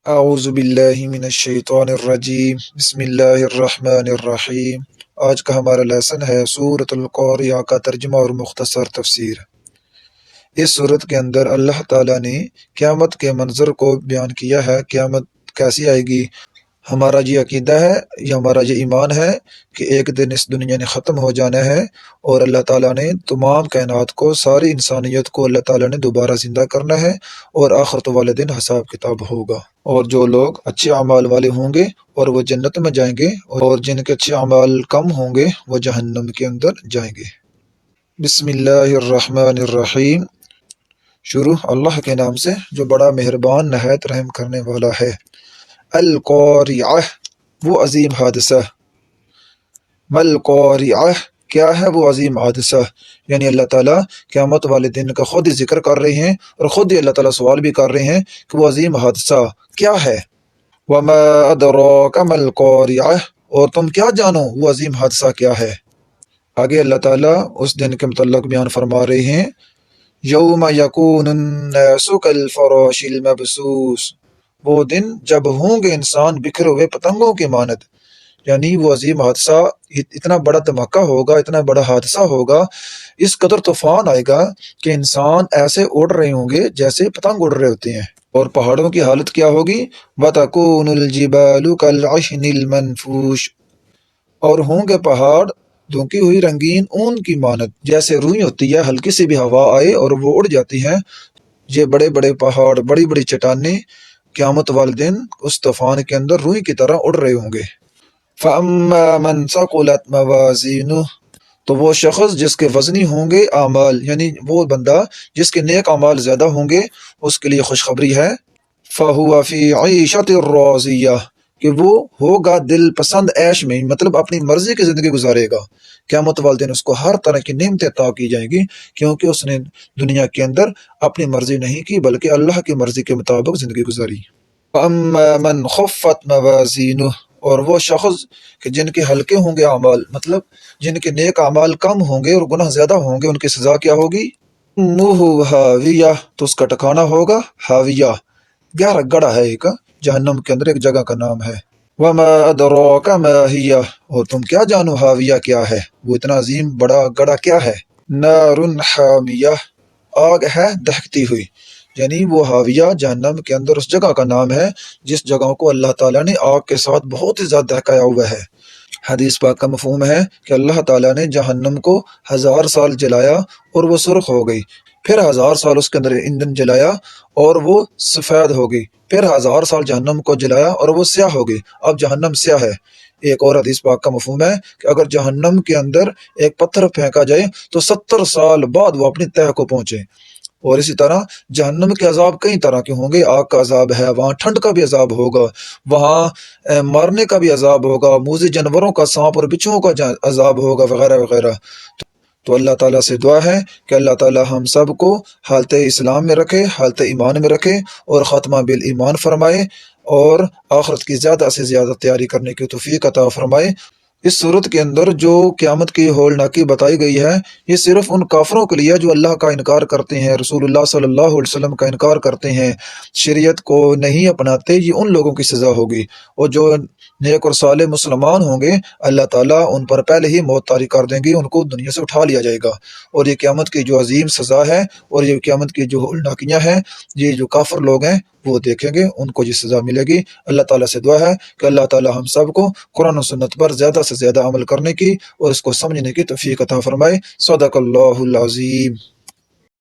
اعوذ باللہ من الشیطان الرجیم بسم اللہ الرحمن الرحیم۔ آج کا ہمارا لیسن ہے سورۃ القاریہ کا ترجمہ اور مختصر تفسیر۔ اس سورت کے اندر اللہ تعالیٰ نے قیامت کے منظر کو بیان کیا ہے۔ قیامت کیسی آئے گی؟ ہمارا یہ عقیدہ ہے، یہ ہمارا یہ ایمان ہے کہ ایک دن اس دنیا نے ختم ہو جانا ہے اور اللہ تعالیٰ نے تمام کائنات کو، ساری انسانیت کو اللہ تعالیٰ نے دوبارہ زندہ کرنا ہے اور آخرت والے دن حساب کتاب ہوگا۔ اور جو لوگ اچھے اعمال والے ہوں گے اور وہ جنت میں جائیں گے، اور جن کے اچھے اعمال کم ہوں گے وہ جہنم کے اندر جائیں گے۔ بسم اللہ الرحمن الرحیم۔ شروع اللہ کے نام سے جو بڑا مہربان نہایت رحم کرنے والا ہے۔ القاریعہ، وہ عظیم حادثہ۔ مالقاریعہ، کیا ہے وہ عظیم حادثہ؟ یعنی اللہ تعالیٰ قیامت والے دن کا خود ہی ذکر کر رہے ہیں اور خود ہی اللہ تعالیٰ سوال بھی کر رہے ہیں کہ وہ عظیم حادثہ کیا ہے۔ وما ادراک ما القاریعہ، اور تم کیا جانو وہ عظیم حادثہ کیا ہے۔ آگے اللہ تعالیٰ اس دن کے متعلق بیان فرما رہے ہیں، یوم یکون الناس کالفراش المبثوث، وہ دن جب ہوں گے انسان بکھرے ہوئے پتنگوں کی مانند۔ یعنی وہ عظیم حادثہ، اتنا بڑا دھماکہ ہوگا، اتنا بڑا حادثہ ہوگا، اس قدر طوفان آئے گا کہ انسان ایسے اڑ رہے ہوں گے جیسے پتنگ اڑ رہے ہوتے ہیں۔ اور پہاڑوں کی حالت کیا ہوگی؟ وَتَكُونُ الْجِبَالُ كَالْعِهْنِ الْمَنْفُوشِ، اور ہوں گے پہاڑ دھنکی ہوئی رنگین اون کی مانند، جیسے روئی ہوتی ہے، ہلکی سی بھی ہوا آئے اور وہ اڑ جاتی ہیں۔ یہ بڑے بڑے پہاڑ، بڑی بڑی چٹانیں قیامت والے دن اس طوفان کے اندر روئی کی طرح اڑ رہے ہوں گے۔ فَأَمَّا مَنْ ثَقُلَتْ مَوَازِينُهُ، تو وہ شخص جس کے وزنی ہوں گے اعمال، یعنی وہ بندہ جس کے نیک اعمال زیادہ ہوں گے، اس کے لیے خوشخبری ہے۔ فَهُوَ فِي عِيشَةٍ رَاضِيَّةٍ، کہ وہ ہوگا دل پسند عیش میں، مطلب اپنی مرضی کی زندگی گزارے گا۔ قیامت والے دن اس کو ہر طرح کی نعمتیں عطا کی جائیں گی، کیونکہ اس نے دنیا کے اندر اپنی مرضی نہیں کی بلکہ اللہ کی مرضی کے مطابق زندگی گزاری۔ وَأَمَّا مَنْ خَفَّتْ مَوَازِينُهُ، اور وہ شخص کہ جن کے ہلکے ہوں گے اعمال، مطلب جن کے نیک اعمال کم ہوں گے اور گناہ زیادہ ہوں گے، ان کی سزا کیا ہوگی؟ اُمُّهُ هَاوِيَةٌ، تو اس کا ٹھکانہ ہوگا ہاویہ، گہرا گڑھا ہے، ایک جہنم کے اندر ایک جگہ کا نام ہے۔ وَمَا أَدْرَاكَ مَا هِيَةٌ، اور تم کیا جانو ہاویہ کیا ہے، وہ اتنا عظیم بڑا گڑھا کیا ہے۔ نَارٌ حَامِيَةٌ، آگ ہے دہکتی ہوئی، یعنی وہ ہاویہ جہنم کے اندر اس جگہ کا نام ہے جس جگہ کو اللہ تعالیٰ نے آگ کے ساتھ بہت ہی زیادہ دہکایا ہوا ہے۔ حدیث پاک کا مفہوم ہے کہ اللہ تعالیٰ نے جہنم کو 1000 سال جلایا اور وہ سرخ ہو گئی، پھر 1000 سال اس کے اندر ایندھن جلایا اور وہ سفید ہو گئی، پھر 1000 سال جہنم کو جلایا اور وہ سیاہ ہو گئی، اب جہنم سیاہ ہے۔ ایک اور حدیث پاک کا مفہوم ہے کہ اگر جہنم کے اندر ایک پتھر پھینکا جائے تو 70 سال بعد وہ اپنی تہہ کو پہنچے۔ اور اسی طرح جہنم کے عذاب کئی طرح کے ہوں گے، آگ کا عذاب ہے، وہاں ٹھنڈ کا بھی عذاب ہوگا، وہاں مارنے کا بھی عذاب ہوگا، موذی جانوروں کا، سانپ اور بچھوؤں کا عذاب ہوگا، وغیرہ وغیرہ۔ تو اللہ تعالیٰ سے دعا ہے کہ اللہ تعالیٰ ہم سب کو حالت اسلام میں رکھے، حالت ایمان میں رکھے اور خاتمہ بالایمان فرمائے، اور آخرت کی زیادہ سے زیادہ تیاری کرنے کی توفیق عطا فرمائے۔ اس صورت کے اندر جو قیامت کی ہولناکی بتائی گئی ہے، یہ صرف ان کافروں کے لیے جو اللہ کا انکار کرتے ہیں، رسول اللہ صلی اللہ علیہ وسلم کا انکار کرتے ہیں، شریعت کو نہیں اپناتے، یہ ان لوگوں کی سزا ہوگی۔ اور جو نیک اور صالح مسلمان ہوں گے، اللہ تعالیٰ ان پر پہلے ہی موت طاری کر دیں گی، ان کو دنیا سے اٹھا لیا جائے گا۔ اور یہ قیامت کی جو عظیم سزا ہے اور یہ قیامت کی جو ہولناکیاں ہیں، یہ جو کافر لوگ ہیں وہ دیکھیں گے، ان کو یہ سزا ملے گی۔ اللہ تعالیٰ سے دعا ہے کہ اللہ تعالیٰ ہم سب کو قرآن و سنت پر زیادہ سے زیادہ عمل کرنے کی اور اس کو سمجھنے کی توفیق عطا فرمائے۔ صدق اللہ العظیم۔